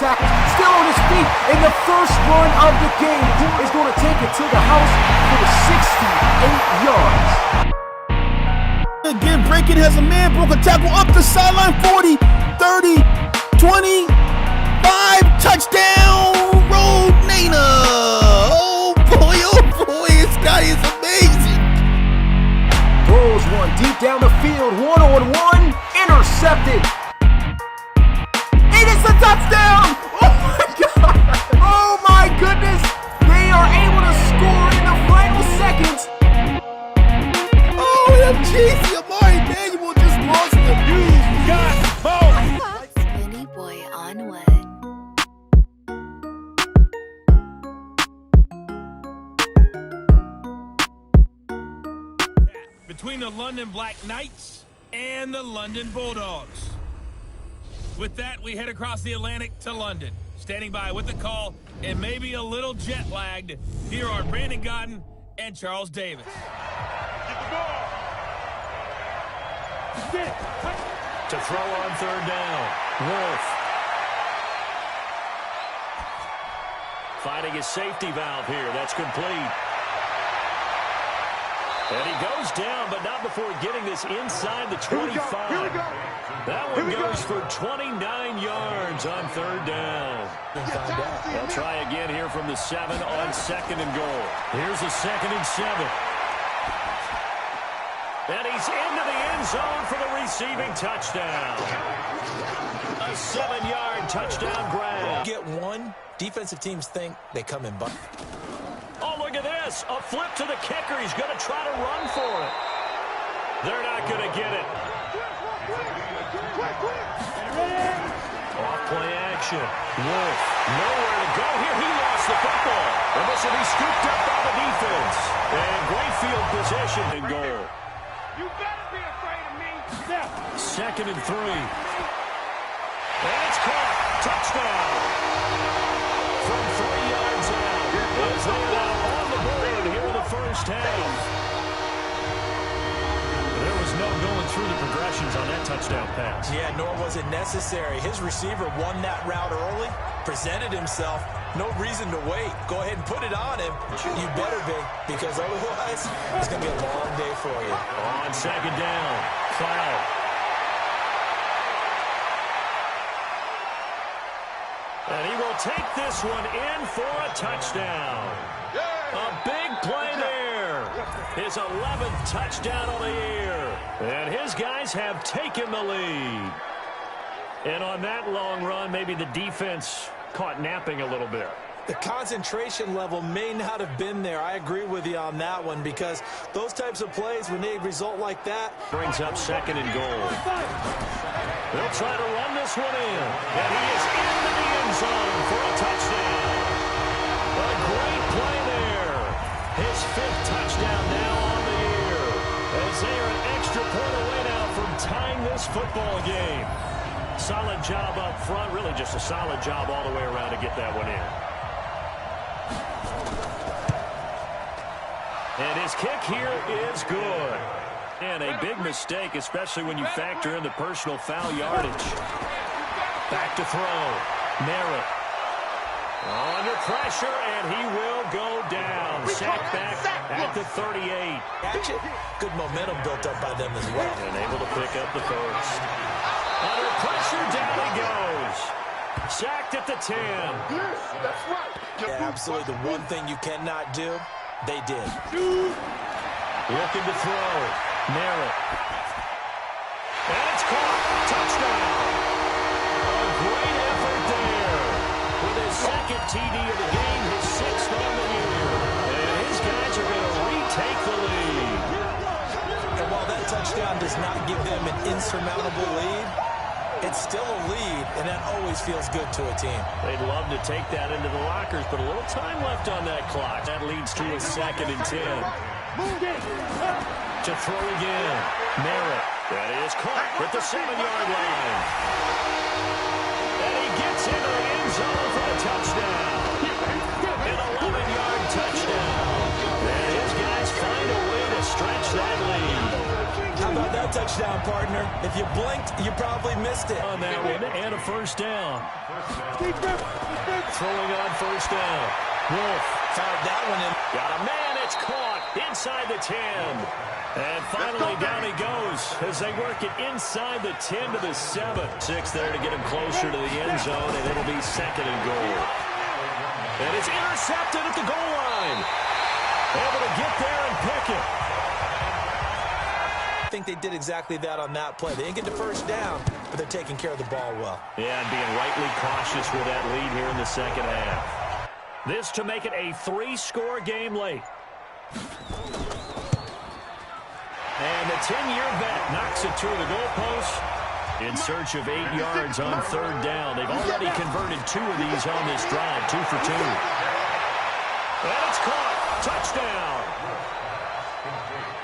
tackles, still on his feet, and the first run of the game is going to take it to the house for the 68 yards. Again, Breaking has a man, broke a tackle up the sideline, 40, 30, 25, touchdown, Road Nana. Oh boy, this guy is amazing. Throws one deep down the field, one-on-one, intercepted. It is a touchdown! Oh my God! Oh my goodness! They are able to score in the final seconds. OMG, Amari Manuel just lost him. You got both. Skinny boy on one. Between the London Black Knights and the London Bulldogs. With that, we head across the Atlantic to London. Standing by with the call and maybe a little jet lagged, here are Brandon Godden and Charles Davis. Get the ball. To throw on third down. Wolf. Finding his safety valve here. That's complete. And he goes down, but not before getting this inside the 25. Here we go. That one goes for 29 yards on third down. They'll try again here from the 7 on second and goal. Here's a 2nd and 7. And he's into the end zone for the receiving touchdown. A 7-yard touchdown grab. Get one, defensive teams think they come in bucket. Oh, look at this. A flip to the kicker. He's going to try to run for it. They're not going to get it. Off play action. Wolf. Nowhere to go here. He lost the football. And this will be scooped up by the defense. And great field position and goal. You better be afraid of me. 2nd and 3. And it's caught. Touchdown. From 3 yards out. As they are on the board here in the first half. There was no going through the progressions on that touchdown pass. Yeah, nor was it necessary. His receiver won that route early, presented himself. No reason to wait. Go ahead and put it on him. You better be, because otherwise it's going to be a long day for you. On second down, Cloud. And he will take this one in for a touchdown. A big play there. His 11th touchdown of the year. And his guys have taken the lead. And on that long run, maybe the defense caught napping a little bit. The concentration level may not have been there. I agree with you on that one, because those types of plays, when they result like that. Brings up 2nd and goal. They'll try to run this one in. And he is into the end zone for a touchdown. A great play there. His 5th touchdown now on the year. As they are an extra point away now from tying this football game. Solid job up front. Really just a solid job all the way around to get that one in. And his kick here is good. And a big mistake, especially when you factor in the personal foul yardage. Back to throw. Merritt. Under pressure, and he will go down. Sacked back at the 38. Good momentum built up by them as well. And able to pick up the first. Under pressure, down he goes. Sacked at the 10. That's right. Yeah, absolutely. The one thing you cannot do, they did. Looking to throw. Merritt. And it's caught. Touchdown. A great effort there. With his 2nd TD of the game, his 6th on the year. And his guys are going to retake the lead. And while that touchdown does not give them an insurmountable lead, it's still a lead, and that always feels good to a team. They'd love to take that into the lockers, but a little time left on that clock. That leads to a 2nd and 10. To throw again. Merritt. That is caught at the 7-yard line. And he gets into the end zone for a touchdown. An 11-yard touchdown. And his guys find a way to stretch that lead. How about that touchdown partner. If you blinked, you probably missed it. On that one, and a first down. Throwing on first down. Wolf Found that one in. got a man. It's caught inside the 10. And finally down he goes as they work it inside the 10 to the 7. 6 there to get him closer to the end zone, and it'll be second and goal. And it's intercepted at the goal line. Able to get there and pick it. I think they did exactly that on that play. They didn't get the first down, but they're taking care of the ball well. Yeah, and being rightly cautious with that lead here in the second half. This to make it a 3-score game late. And the 10-year vet knocks it to the goalpost in search of 8 yards on third down. They've already converted 2 of these on this drive, 2 for 2. And it's caught. Touchdown.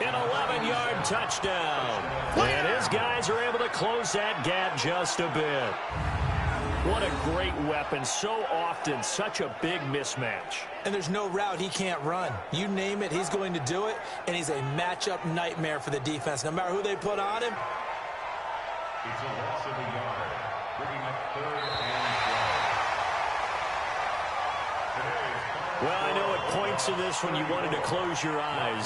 An 11-yard touchdown. And his guys are able to close that gap just a bit. What a great weapon. So often, such a big mismatch. And there's no route he can't run. You name it, he's going to do it, and he's a matchup nightmare for the defense. No matter who they put on him. It's a loss of a yard, bringing up third and 12. Well, I know at points of this when you wanted to close your eyes.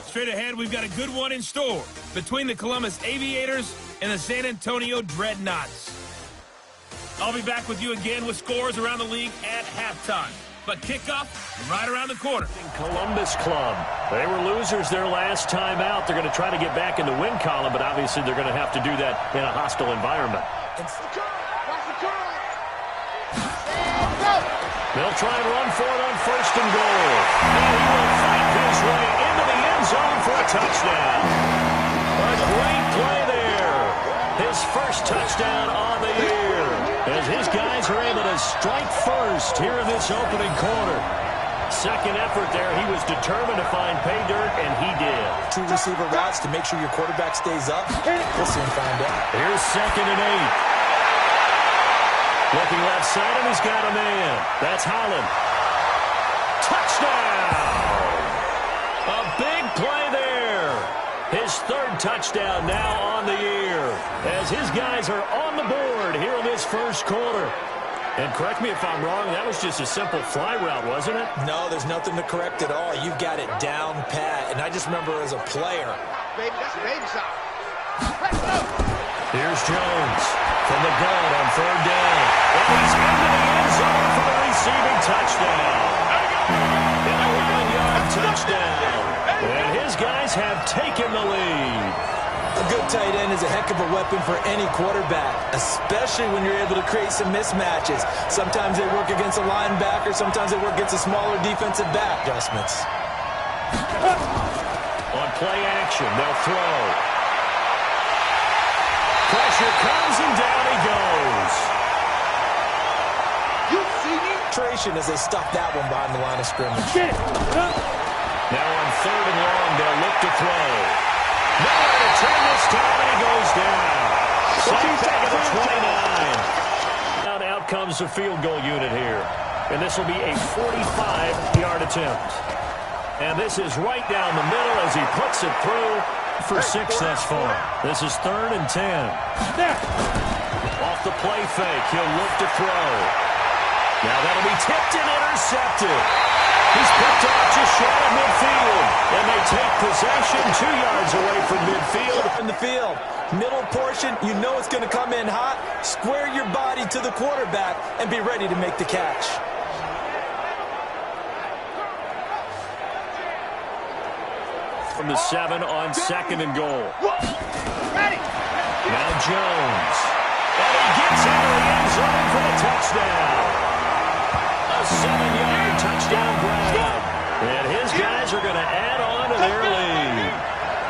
Straight ahead, we've got a good one in store between the Columbus Aviators and the San Antonio Dreadknots. I'll be back with you again with scores around the league at halftime. But kickoff right around the corner. Columbus Club. They were losers their last time out. They're going to try to get back in the win column, but obviously they're going to have to do that in a hostile environment. They'll try and run for it on first and goal. And he will fight his way into the end zone for a touchdown. A great play there. His first touchdown on the year, as his guys are able to strike first here in this opening quarter. Second effort there, he was determined to find pay dirt, and he did. 2 receiver routes to make sure your quarterback stays up. We'll soon find out. Here's second and 8. Looking left side, and he's got a man. That's Holland. Touchdown! A big play there. His third touchdown now on the year, as his guys are on the board here in this first quarter. And correct me if I'm wrong, that was just a simple fly route, wasn't it? No, there's nothing to correct at all. You've got it down pat. And I just remember as a player. Baby, that's a baby shot. Here's Jones from the gun on third down. And he's into the end zone for the receiving touchdown. An 11-yard touchdown. And his guys have taken the lead. A good tight end is a heck of a weapon for any quarterback, especially when you're able to create some mismatches. Sometimes they work against a linebacker, sometimes they work against a smaller defensive back. Adjustments. On play action, they'll throw. Pressure comes and down he goes. You see me? Penetration as they stuck that one behind the line of scrimmage. Now on third and long, they'll look to throw. Nowhere to turn this time, and he goes down. Sack back at the 29. Now out comes the field goal unit here. And this will be a 45-yard attempt. And this is right down the middle as he puts it through for 6 thus far. This is third and 10. Off the play fake, he'll look to throw. Now that'll be tipped and intercepted. He's picked off just short of midfield. And they take possession 2 yards away from midfield. In the field, middle portion, you know it's going to come in hot. Square your body to the quarterback and be ready to make the catch. From the 7 on second and goal. Now Jones. And he gets into the end zone for the touchdown. A 7-yard touchdown grab. And his guys are going to add on to their lead.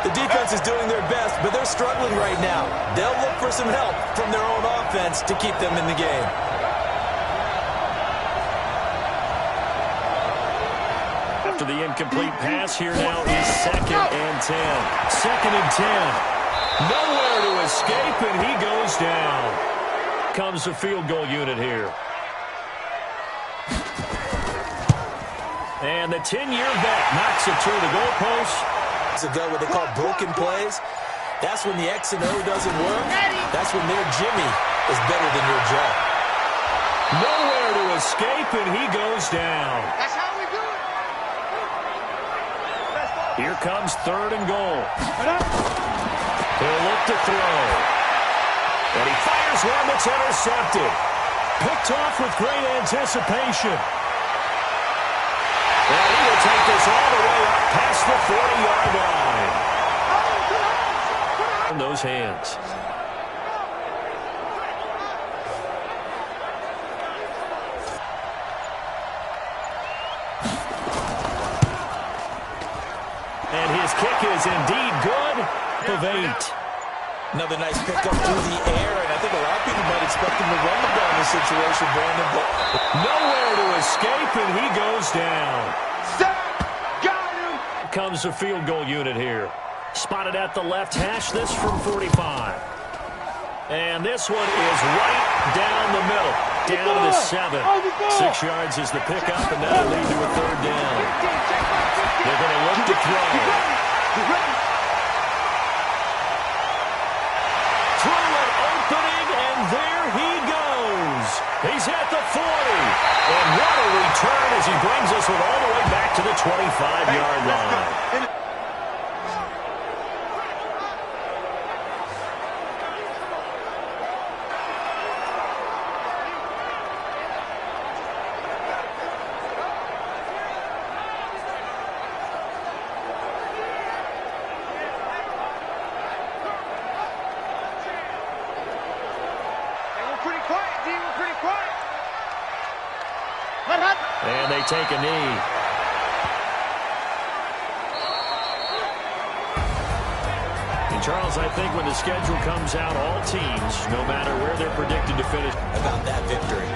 The defense is doing their best, but they're struggling right now. They'll look for some help from their own offense to keep them in the game. After the incomplete pass, here now is second and 10. Second and 10. Nowhere to escape, and he goes down. Comes the field goal unit here. And the 10-year vet knocks it to the goalpost. Ago, what they call broken plays. That's when the X and O doesn't work. That's when their Jimmy is better than your Joe. Nowhere to escape, and he goes down. That's how we do it. Here comes 3rd and goal. He'll look to throw. And he fires one that's intercepted. Picked off with great anticipation. And he will take this all the way up past the 40-yard line. In those hands. And his kick is indeed good. Of 8. Another nice pickup through the air, and I think a lot of people might expect him to run the ball in this situation, Brandon, but nowhere to escape, and he goes down. Got him. Comes the field goal unit here. Spotted at the left hash, this from 45. And this one is right down the middle. Down to 7. 6 yards is the pickup, and that'll lead to a 3rd down. They're going to look to throw. Through an opening, and there he goes. He's at the 40. And what a return as he brings us one all the way back to the 25-yard line. And they take a knee. And Charles, I think when the schedule comes out, all teams, no matter where they're predicted to finish, about that victory.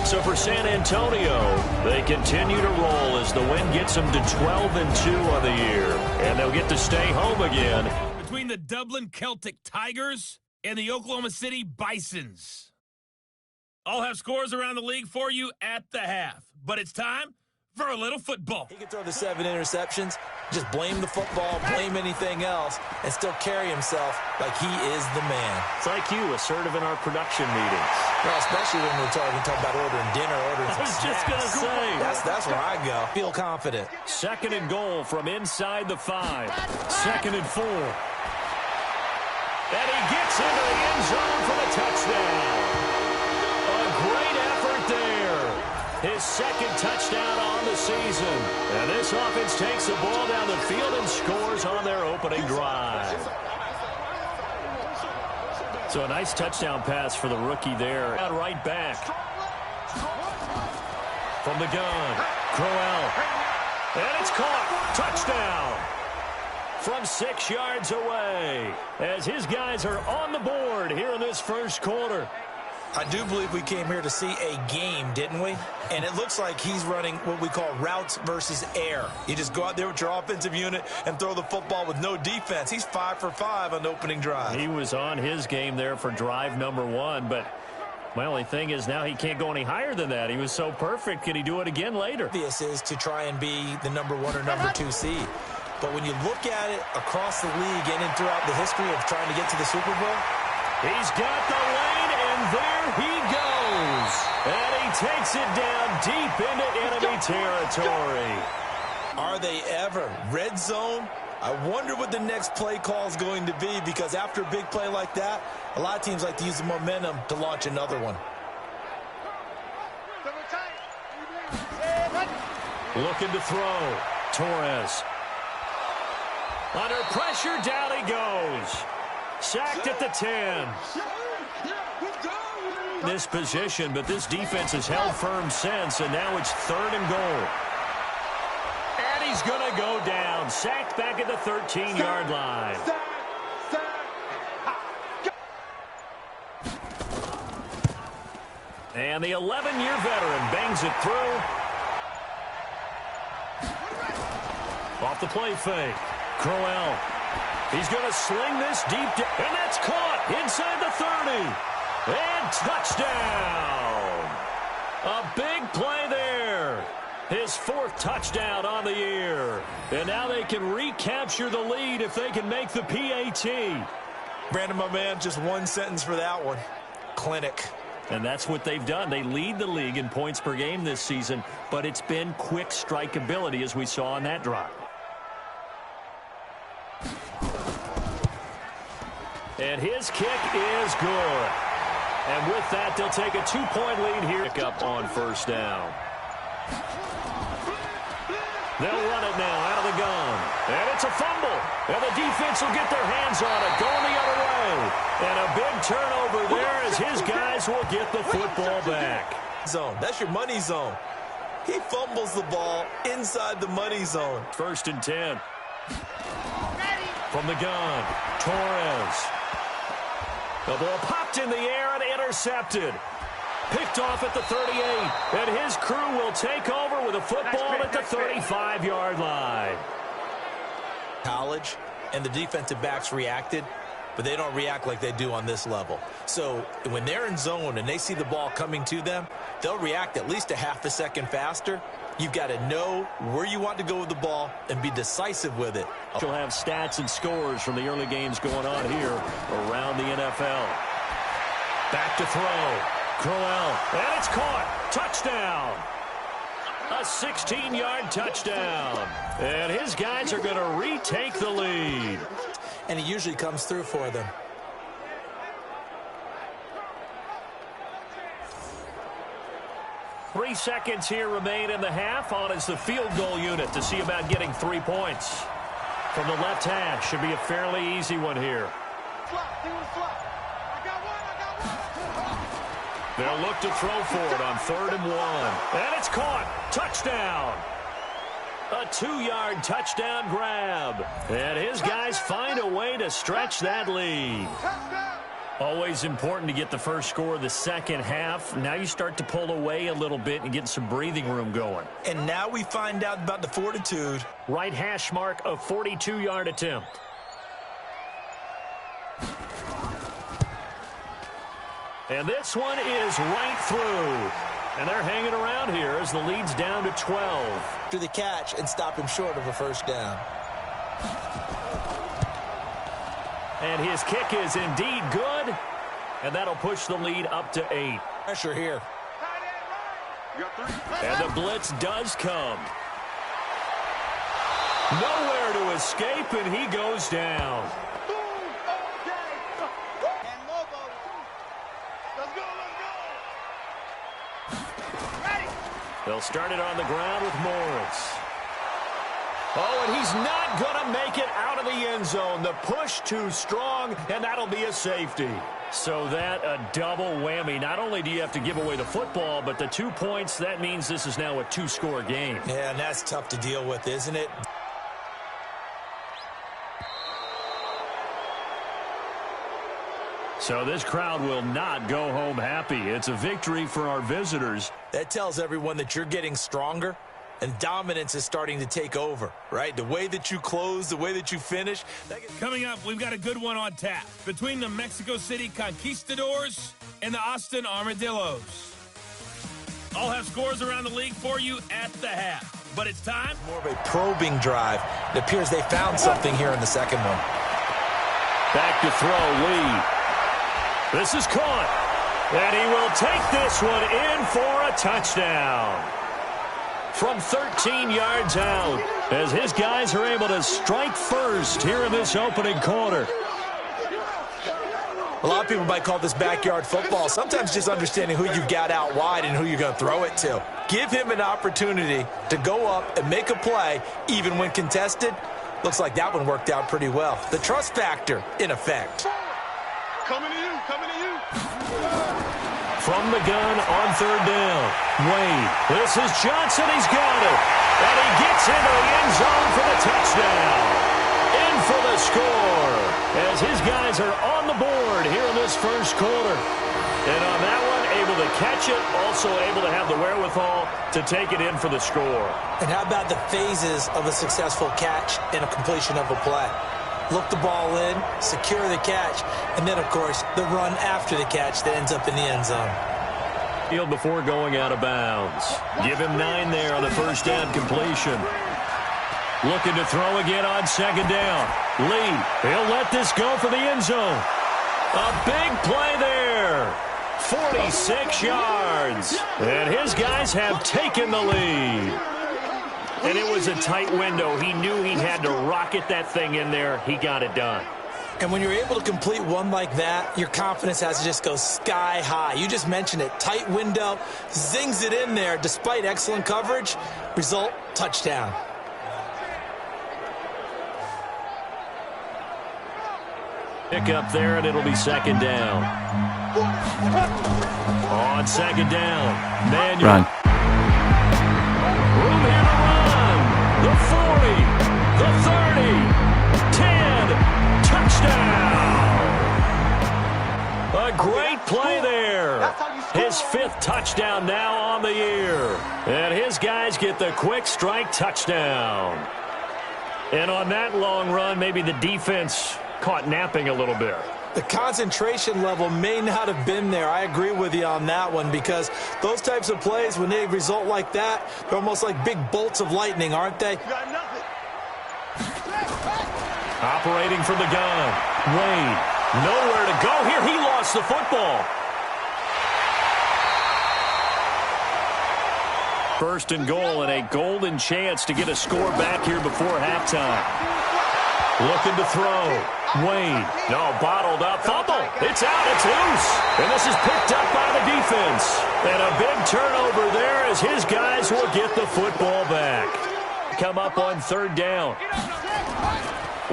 So for San Antonio, they continue to roll as the win gets them to 12-2 on the year. And they'll get to stay home again. Between the Dublin Celtic Tigers and the Oklahoma City Bisons. I'll have scores around the league for you at the half. But it's time for a little football. He can throw the 7 interceptions, just blame the football, blame anything else, and still carry himself like he is the man. It's like you, assertive in our production meetings. Well, especially when we're talking about ordering dinner, ordering some I was snacks. just going to say. That's where I go. Feel confident. 2nd and goal from inside the 5. 2nd and 4. And he gets into the end zone for the touchdown. Great effort there. His 2nd touchdown on the season. And this offense takes the ball down the field and scores on their opening drive. So a nice touchdown pass for the rookie there. Out right back. From the gun. Crowell. And it's caught. Touchdown. From 6 yards away. As his guys are on the board here in this first quarter. I do believe we came here to see a game, didn't we? And it looks like he's running what we call routes versus air. You just go out there with your offensive unit and throw the football with no defense. He's 5 for 5 on the opening drive. He was on his game there for drive number 1, but my only thing is now he can't go any higher than that. He was so perfect. Can he do it again later? This is to try and be the number 1 or number 2 seed. But when you look at it across the league and throughout the history of trying to get to the Super Bowl, he's got the lane, and there he goes. And he takes it down deep into enemy territory. Are they ever? Red zone? I wonder what the next play call is going to be, because after a big play like that, a lot of teams like to use the momentum to launch another one. Looking to throw. Torres. Under pressure, down he goes. Sacked at the 10. This position, but this defense has held firm since, and now it's 3rd and goal. And he's going to go down. Sacked back at the 13-yard line. And the 11-year veteran bangs it through. Off the play fake. Crowell. He's going to sling this deep, and that's caught inside the 30. And touchdown. A big play there. His 4th touchdown on the year. And now they can recapture the lead if they can make the PAT. Brandon, my man, just one sentence for that one. Clinic. And that's what they've done. They lead the league in points per game this season, but it's been quick strike ability as we saw on that drive. And his kick is good. And with that, they'll take a 2-point lead here. Pick up on 1st down. They'll run it now out of the gun. And it's a fumble. And the defense will get their hands on it, going the other way. And a big turnover there as his guys will get the football back. Zone. That's your money zone. He fumbles the ball inside the money zone. 1st and 10. From the gun, Thors. The ball popped in the air and intercepted. Picked off at the 38, and his crew will take over with a football at the 35-yard line. College, and the defensive backs reacted, but they don't react like they do on this level. So when they're in zone and they see the ball coming to them, they'll react at least a half a second faster. You've got to know where you want to go with the ball and be decisive with it. You'll have stats and scores from the early games going on here around the NFL. Back to throw. Crowell, and it's caught. Touchdown. A 16-yard touchdown. And his guys are going to retake the lead. And he usually comes through for them. Three seconds here remain in the half. On is the field goal unit to see about getting 3 points. From the left hash, should be a fairly easy one here. They'll look to throw for it on 3rd and 1. And it's caught. Touchdown. A 2-yard touchdown grab. And his guys find a way to stretch that lead. Always important to get the first score of the second half. Now you start to pull away a little bit and get some breathing room going. And now we find out about the fortitude. Right hash mark, a 42-yard attempt. And this one is right through. And they're hanging around here as the lead's down to 12. To the catch and stop him short of a first down. And his kick is indeed good. And that'll push the lead up to 8. Pressure here. And the blitz does come. Nowhere to escape, and he goes down. They'll start it on the ground with Morris. Oh, and he's not going to make it out of the end zone. The push too strong, and that'll be a safety. So that a double whammy. Not only do you have to give away the football, but the 2 points, that means this is now a 2-score game. Yeah, and that's tough to deal with, isn't it? So this crowd will not go home happy. It's a victory for our visitors. That tells everyone that you're getting stronger and dominance is starting to take over, right? The way that you close, the way that you finish. Coming up, we've got a good one on tap between the Mexico City Conquistadors and the Austin Armadillos. I'll have scores around the league for you at the half. But it's time. More of a probing drive. It appears they found something here in the second one. Back to throw, Lee. This is caught. And he will take this one in for a touchdown. From 13 yards out, as his guys are able to strike first here in this opening quarter. A lot of people might call this backyard football. Sometimes just understanding who you've got out wide and who you're going to throw it to. Give him an opportunity to go up and make a play, even when contested. Looks like that one worked out pretty well. The trust factor, in effect. Coming to you, coming to you. From the gun on 3rd down. Wade. This is Johnson. He's got it. And he gets into the end zone for the touchdown. In for the score. As his guys are on the board here in this first quarter. And on that one, able to catch it. Also able to have the wherewithal to take it in for the score. And how about the phases of a successful catch and a completion of a play? Look the ball in, secure the catch, and then, of course, the run after the catch that ends up in the end zone. Field before going out of bounds. Give him 9 there on the first down completion. Looking to throw again on second down. Lee, he'll let this go for the end zone. A big play there. 46 yards. And his guys have taken the lead. And it was a tight window. He knew he had to rocket that thing in there. He got it done. And when you're able to complete one like that, your confidence has to just go sky high. You just mentioned it. Tight window, zings it in there despite excellent coverage. Result, touchdown. Pick up there, and it'll be second down. On second down, Manuel. Run. Room here to run. The 40, the 30, 10, touchdown. A great play there. His 5th touchdown now on the year. And his guys get the quick strike touchdown. And on that long run, maybe the defense caught napping a little bit. The concentration level may not have been there. I agree with you on that one because those types of plays, when they result like that, they're almost like big bolts of lightning, aren't they? Operating from the gun. Wade, nowhere to go here. He lost the football. First and goal, and a golden chance to get a score back here before halftime. Looking to throw. Wade. No, bottled up. Fumble. It's out. It's loose. And this is picked up by the defense. And a big turnover there as his guys will get the football back. Come up on third down.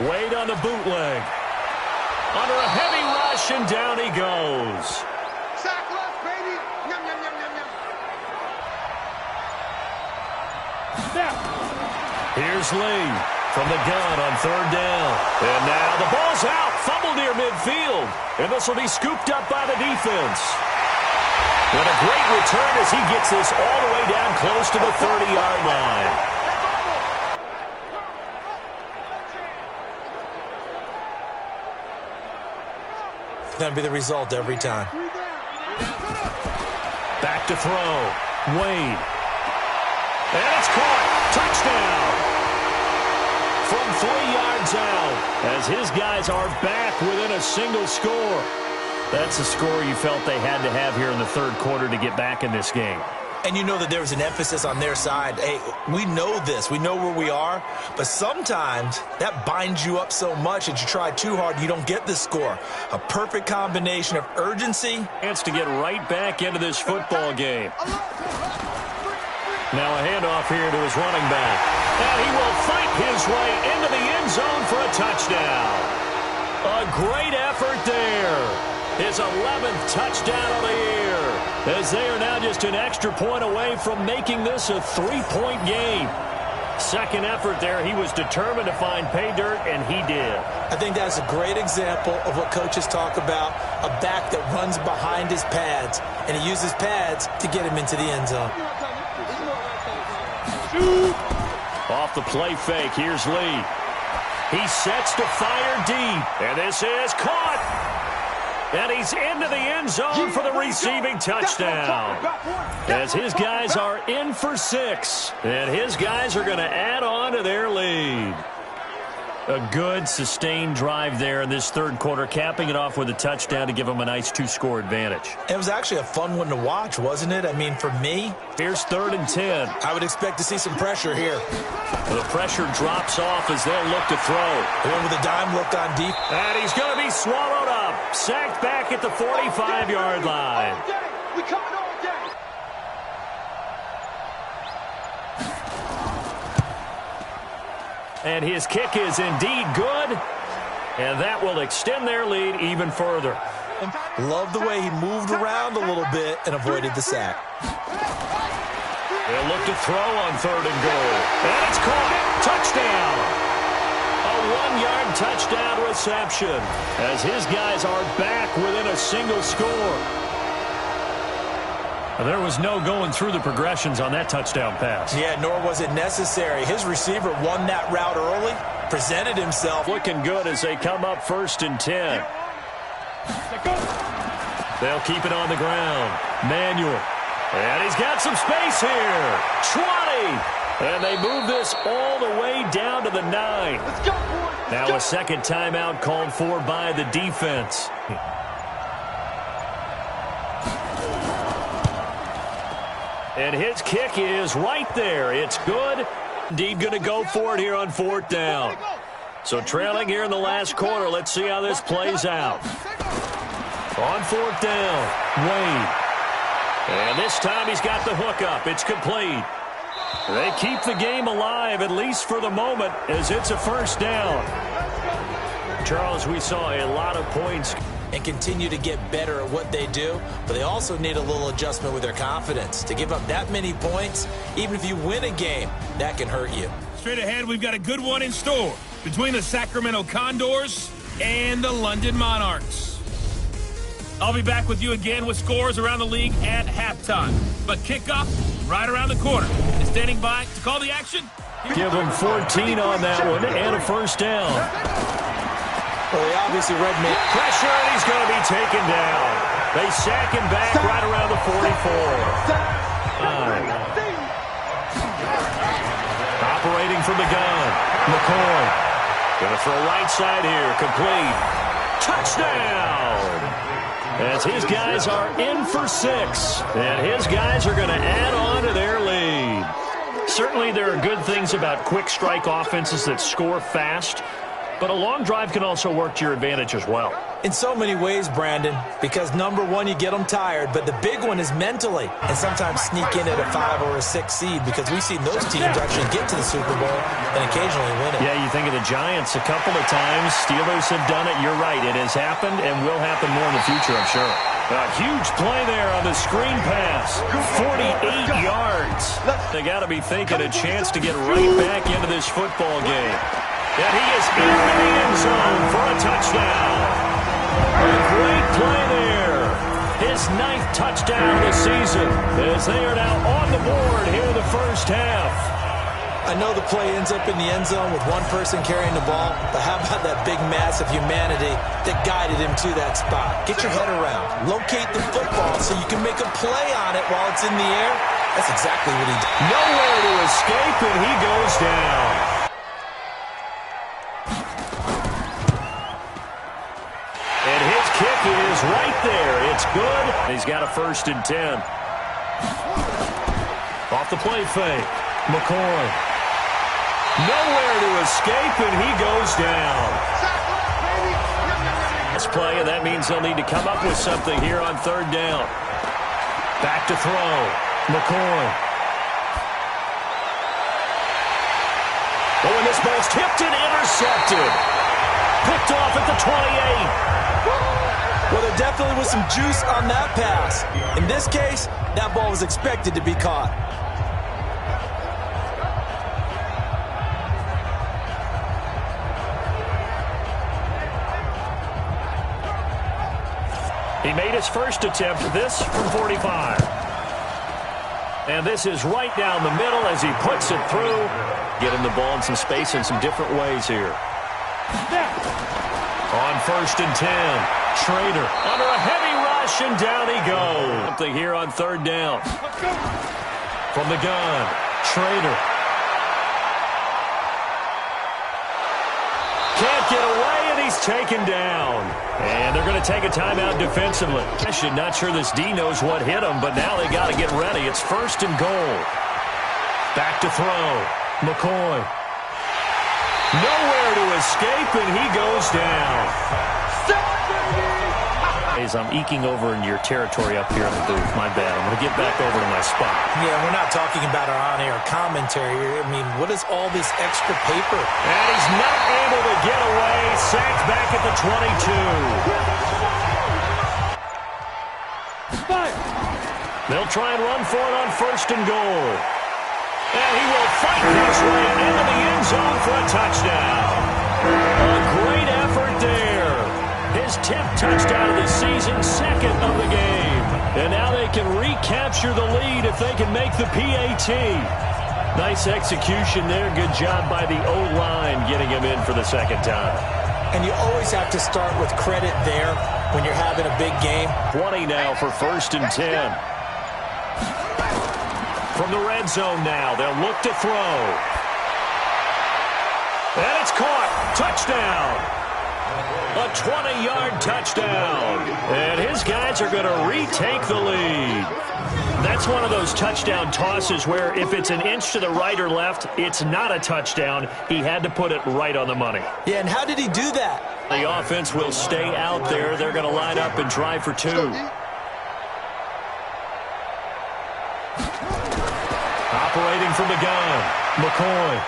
Wade on the bootleg. Under a heavy rush, and down he goes. Sack left, baby. Yum, yum, yum, yum, yum. Here's Lee from the gun on third down. And now the ball's out. Fumble near midfield. And this will be scooped up by the defense. And a great return as he gets this all the way down close to the 30-yard line. It's going to be the result every time. Back to throw. Wade. And it's caught. Touchdown. From 3 yards out as his guys are back within a single score. That's a score you felt they had to have here in the third quarter to get back in this game. And you know that there was an emphasis on their side. Hey, we know this. We know where we are. But sometimes that binds you up so much that you try too hard, you don't get the score. A perfect combination of urgency. Chance to get right back into this football game. Now a handoff here to his running back. And he will fight his way into the end zone for a touchdown. A great effort there. His 11th touchdown of the year, as they are now just an extra point away from making this a 3-point game. Second effort there, he was determined to find pay dirt, and he did. I think that's a great example of what coaches talk about, a back that runs behind his pads, and he uses pads to get him into the end zone. Off the play fake, here's Lee. He sets to fire deep, and this is caught. And he's into the end zone for the receiving touchdown. As his guys are in for 6. And his guys are going to add on to their lead. A good, sustained drive there in this third quarter, capping it off with a touchdown to give them a nice 2-score advantage. It was actually a fun one to watch, wasn't it? I mean, for me. Here's 3rd and 10. I would expect to see some pressure here. The pressure drops off as they'll look to throw. Going with a dime look on deep. And he's going to be swallowed up. Sacked back at the 45-yard line. We coming all day. And his kick is indeed good. And that will extend their lead even further. Love the way he moved around a little bit and avoided the sack. They'll look to throw on 3rd and goal. And it's caught. Touchdown. A 1-yard touchdown reception as his guys are back within a single score. There was no going through the progressions on that touchdown pass. Yeah, nor was it necessary. His receiver won that route early, presented himself. Looking good as they come up 1st and 10. They'll keep it on the ground. Manuel And he's got some space here. 20. And they move this all the way down to the 9. Let's go, boys. Now a second timeout called for by the defense. And his kick is right there. It's good. Indeed going to go for it here on 4th down. So trailing here in the last quarter. Let's see how this plays out. On 4th down, Wade. And this time he's got the hook up. It's complete. They keep the game alive, at least for the moment, as it's a 1st down. Charles, we saw a lot of points. And continue to get better at what they do, but they also need a little adjustment with their confidence. To give up that many points, even if you win a game, that can hurt you. Straight ahead, we've got a good one in store between the Sacramento Condors and the London Monarchs. I'll be back with you again with scores around the league at halftime. But kickoff right around the corner. And standing by to call the action. Give him 14 on that one and a 1st down. Well, they obviously read me. Pressure, and he's going to be taken down. They sack him back right around the 44. Operating from the gun. McCoy. Going to throw right side here. Complete. Touchdown! As his guys are in for 6. And his guys are going to add on to their lead. Certainly there are good things about quick strike offenses that score fast. But a long drive can also work to your advantage as well. In so many ways, Brandon, because number one, you get them tired, but the big one is mentally, and sometimes sneak in at a 5 or a 6 seed, because we've seen those teams actually get to the Super Bowl and occasionally win it. Yeah, you think of the Giants a couple of times. Steelers have done it. You're right. It has happened and will happen more in the future, I'm sure. A huge play there on the screen pass. 48 yards. They got to be thinking a chance to get right back into this football game. And he is in the end zone for a touchdown. A great play there. His 9th touchdown of the season as they are now on the board here in the 1st half. I know the play ends up in the end zone with one person carrying the ball, but how about that big mass of humanity that guided him to that spot? Get your head around. Locate the football so you can make a play on it while it's in the air. That's exactly what he did. Nowhere to escape, and he goes down. Is right there. It's good. He's got a 1st and 10. Off the play fake. McCoy. Nowhere to escape, and he goes down. This play, and that means they'll need to come up with something here on 3rd down. Back to throw. McCoy. Oh, and this ball's tipped and intercepted. Picked off at the 28. Well, there definitely was some juice on that pass. In this case, that ball was expected to be caught. He made his first attempt, this from 45. And this is right down the middle as he puts it through. Getting the ball in some space in some different ways here. On 1st and 10. Schrader under a heavy rush, and down he goes. Something here on 3rd down. From the gun, Schrader. Can't get away, and he's taken down. And they're going to take a timeout defensively. Not sure this D knows what hit him, but now they got to get ready. It's 1st and goal. Back to throw. McCoy. Nowhere to escape, and he goes down. As I'm eking over into your territory up here in the booth. My bad. I'm going to get back over to my spot. Yeah, we're not talking about our on-air commentary here. I mean, what is all this extra paper? And he's not able to get away. Sacked back at the 22. They'll try and run for it on 1st and goal. And he will fight his way into the end zone for a touchdown. A great effort there. His 10th touchdown of the season, 2nd of the game. And now they can recapture the lead if they can make the PAT. Nice execution there. Good job by the O-line getting him in for the 2nd time. And you always have to start with credit there when you're having a big game. 20 now for 1st and 10. From the red zone now, they'll look to throw. And it's caught. Touchdown. A 20-yard touchdown. And his guys are going to retake the lead. That's one of those touchdown tosses where if it's an inch to the right or left, it's not a touchdown. He had to put it right on the money. Yeah, and how did he do that? The offense will stay out there. They're going to line up and try for two. Operating from the gun, McCoy.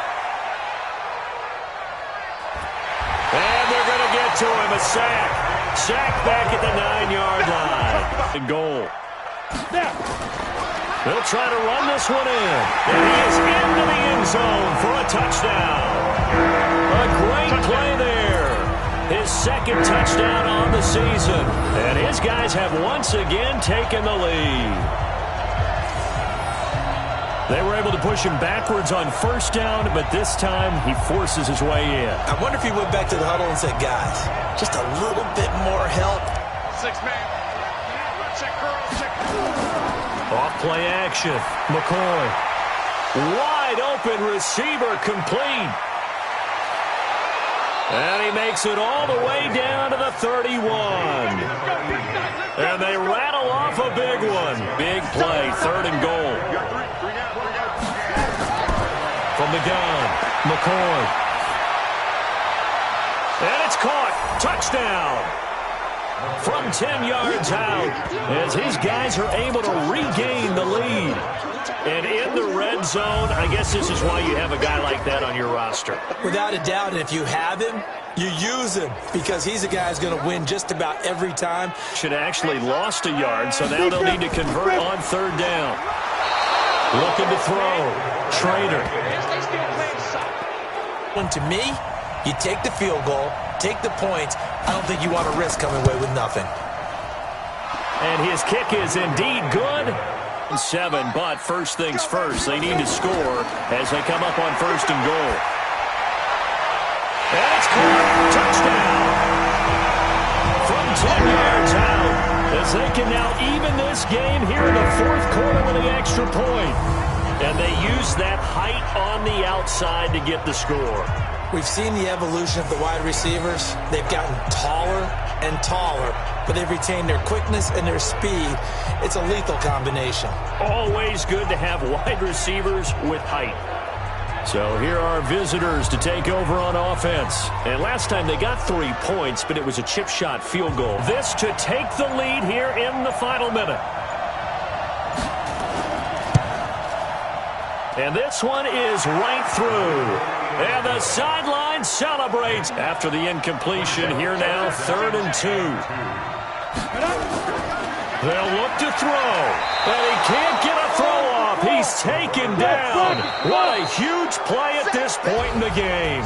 And they're going to get to him, a sack. Sack back at the 9-yard line. The goal. They'll try to run this one in. And he is into the end zone for a touchdown. A great play there. His second touchdown on the season. And his guys have once again taken the lead. They were able to push him backwards on first down, but this time he forces his way in. I wonder if he went back to the huddle and said, guys, just a little bit more help. 6-man. Check curl, check. Off play action. McCoy. Wide open receiver complete. And he makes it all the way down to the 31. And they rattle off a big one. Big play, 3rd and goal. From the gun, McCoy. And it's caught. Touchdown. From 10 yards out as his guys are able to regain the lead. And in the red zone, I guess this is why you have a guy like that on your roster. Without a doubt, and if you have him, you use him because he's a guy who's going to win just about every time. Should have actually lost a yard, so now they'll need to convert on 3rd down. Looking to throw. Trader. And to me, you take the field goal, take the points. I don't think you want to risk coming away with nothing. And his kick is indeed good. 7, but first things first, they need to score as they come up on 1st and goal. And it's caught. Touchdown. From 10 yards out as they can now even this game here in the 4th quarter with the extra point. And they use that height on the outside to get the score. We've seen the evolution of the wide receivers. They've gotten taller and taller, but they've retained their quickness and their speed. It's a lethal combination. Always good to have wide receivers with height. So here are visitors to take over on offense. And last time they got 3 points, but it was a chip shot field goal. This to take the lead here in the final minute. And this one is right through. And the sideline celebrates after the incompletion. Here now, 3rd and 2. They'll look to throw. And he can't get a throw off. He's taken down. What a huge play at this point in the game.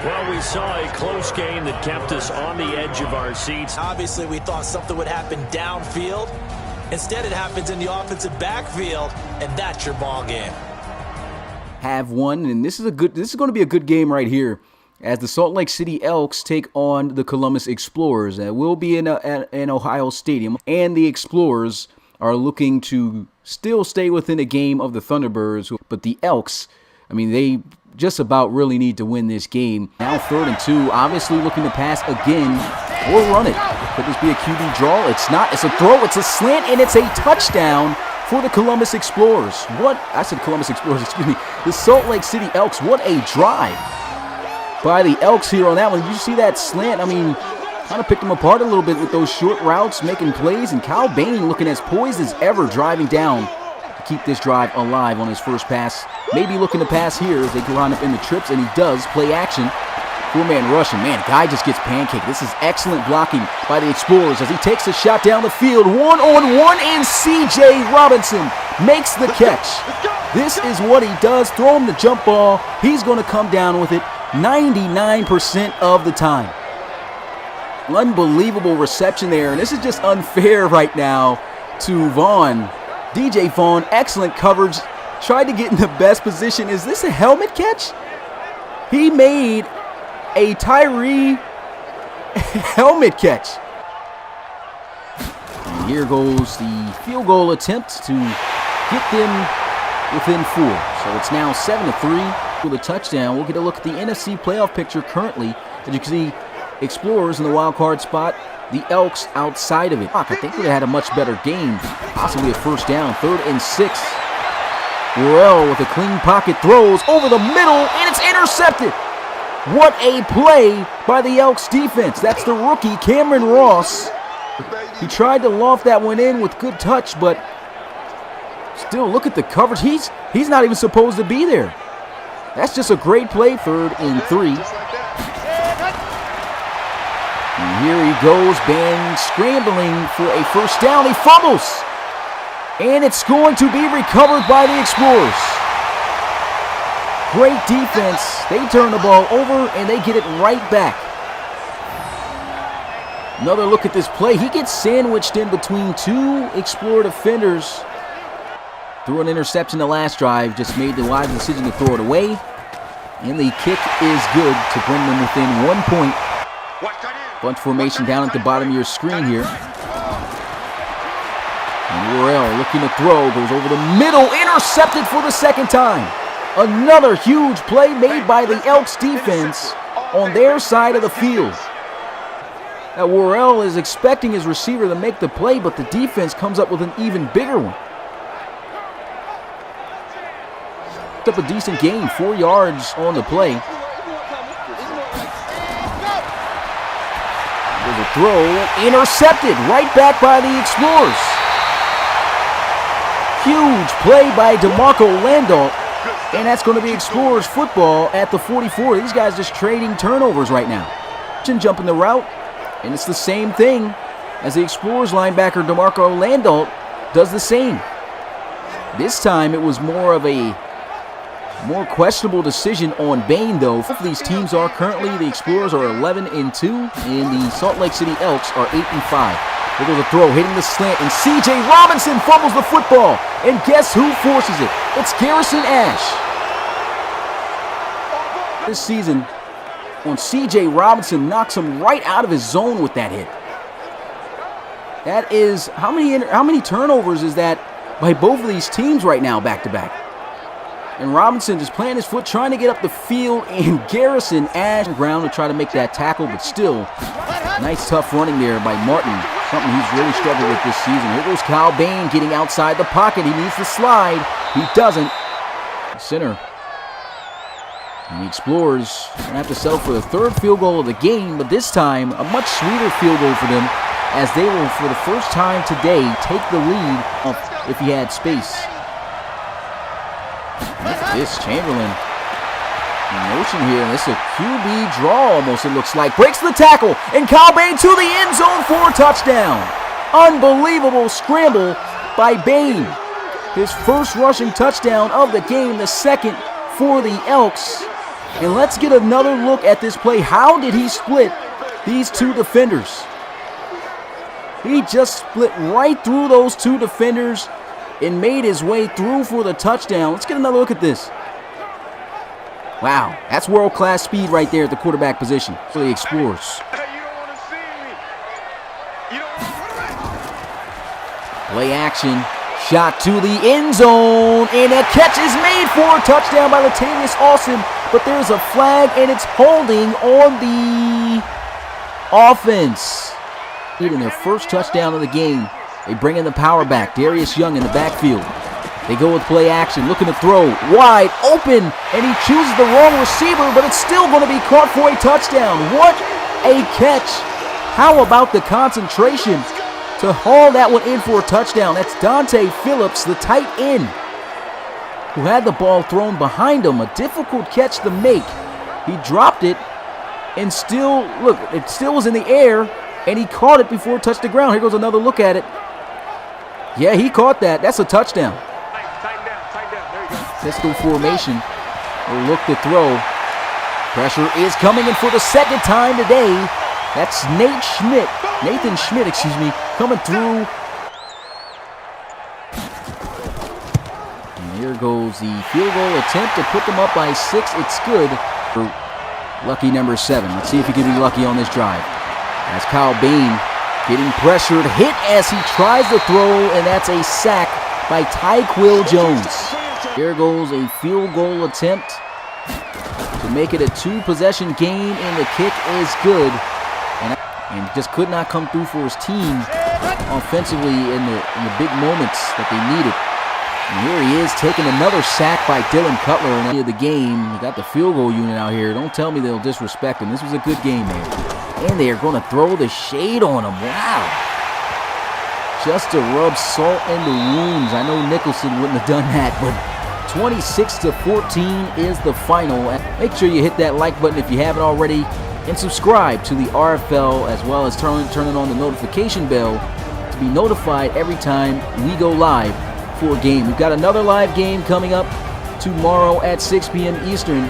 Well, we saw a close game that kept us on the edge of our seats. Obviously, we thought something would happen downfield. Instead, it happens in the offensive backfield, and that's your ball game. Have one, and this is going to be a good game right here as the Salt Lake City Elks take on the Columbus Explorers. It will be in Ohio Stadium, and the Explorers are looking to still stay within a game of the Thunderbirds, but the Elks, I mean, they just about really need to win this game. Now 3rd and 2, obviously looking to pass again or run it. Could this be a QB draw? It's not. It's a throw. It's a slant, and it's a touchdown for the Columbus Explorers. I said Columbus Explorers, excuse me. The Salt Lake City Elks. What a drive by the Elks here on that one. Did you see that slant? I mean, kind of picked them apart a little bit with those short routes, making plays, and Kyle Bain looking as poised as ever, driving down to keep this drive alive on his first pass. Maybe looking to pass here as they go on up in the trips, and he does. Play action. 4-man rush, and man, guy just gets pancaked. This is excellent blocking by the Explorers as he takes a shot down the field. 1-on-1, and C.J. Robinson makes the catch. This is what he does. Throw him the jump ball. He's going to come down with it 99% of the time. Unbelievable reception there, and this is just unfair right now to Vaughn. DJ Vaughn, excellent coverage. Tried to get in the best position. Is this a helmet catch? He made a Tyree helmet catch. And here goes the field goal attempt to get them within 4. So it's now 7-3 with a touchdown. We'll get a look at the NFC playoff picture currently. As you can see, Explorers in the wild card spot, the Elks outside of it. I think we had a much better game, possibly a first down, 3rd and 6. Worrell with a clean pocket throws over the middle, and it's intercepted. What a play by the Elks defense. That's the rookie, Cameron Ross. He tried to loft that one in with good touch, but still, look at the coverage. He's not even supposed to be there. That's just a great play. 3rd and 3. And here he goes, Bain scrambling for a first down. He fumbles. And it's going to be recovered by the Explorers. Great defense. They turn the ball over, and they get it right back. Another look at this play. He gets sandwiched in between 2 Explorer defenders. Threw an interception the last drive, just made the wise decision to throw it away. And the kick is good to bring them within 1 point. Bunch formation down at the bottom of your screen here. And Worrell looking to throw, goes over the middle, intercepted for the 2nd time. Another huge play made by the Elks defense on their side of the field. Now Worrell is expecting his receiver to make the play, but the defense comes up with an even bigger one. Up a decent gain, 4 yards on the play. There's a throw, intercepted, right back by the Explorers. Huge play by DeMarco Landault, and that's going to be Explorers football at the 44. These guys just trading turnovers right now. Jumping the route, and it's the same thing as the Explorers linebacker DeMarco Landault does the same. This time it was more of a questionable decision on Bain, though. Both of these teams are currently, the Explorers are 11-2, and the Salt Lake City Elks are 8-5. There goes a throw, hitting the slant, and C.J. Robinson fumbles the football. And guess who forces it? It's Garrison Ash. This season, when C.J. Robinson knocks him right out of his zone with that hit. That is, how many turnovers is that by both of these teams right now, back-to-back? And Robinson just planting his foot, trying to get up the field, and Garrison Ash on the ground to try to make that tackle, but still, nice tough running there by Martin. Something he's really struggled with this season. Here goes Kyle Bain getting outside the pocket. He needs to slide. He doesn't. Center. And the Explorers going to have to settle for the 3rd field goal of the game, but this time a much sweeter field goal for them, as they will, for the first time today, take the lead if he had space. Look at this, Chamberlain in motion here, and this is a QB draw almost, it looks like. Breaks the tackle, and Kyle Bain to the end zone for a touchdown. Unbelievable scramble by Bain. His first rushing touchdown of the game, the 2nd for the Elks. And let's get another look at this play. How did he split these 2 defenders? He just split right through those 2 defenders and made his way through for the touchdown. Let's get another look at this. Wow, that's world-class speed right there at the quarterback position for the Explorers. Play action, shot to the end zone, and a catch is made for a touchdown by Latavius Austin, but there's a flag, and it's holding on the offense. In their first touchdown of the game, they bring in the power back, Darius Young in the backfield. They go with play action, looking to throw, wide open, and he chooses the wrong receiver, but it's still going to be caught for a touchdown. What a catch. How about the concentration to haul that one in for a touchdown? That's Dante Phillips, the tight end, who had the ball thrown behind him. A difficult catch to make. He dropped it, and still, look, it still was in the air, and he caught it before it touched the ground. Here goes another look at it. Yeah, he caught that. That's a touchdown. Pistol formation. We'll look to throw. Pressure is coming in for the 2nd time today. That's Nathan Schmidt, coming through. And here goes the field goal attempt to put them up by 6. It's good for lucky number 7. Let's see if he can be lucky on this drive. As Kyle Bain getting pressured, hit as he tries to throw, and that's a sack by Tyquil Jones. Here goes a field goal attempt to make it a 2-possession game, and the kick is good. And just could not come through for his team offensively in the big moments that they needed. And here he is taking another sack by Dylan Cutler in the end of the game. They got the field goal unit out here. Don't tell me they'll disrespect him. This was a good game there. And they are going to throw the shade on him. Wow. Just to rub salt in the wounds. I know Nicholson wouldn't have done that, but 26-14 is the final. Make sure you hit that like button if you haven't already, and subscribe to the RFL, as well as turning on the notification bell to be notified every time we go live for a game. We've got another live game coming up tomorrow at 6 p.m. Eastern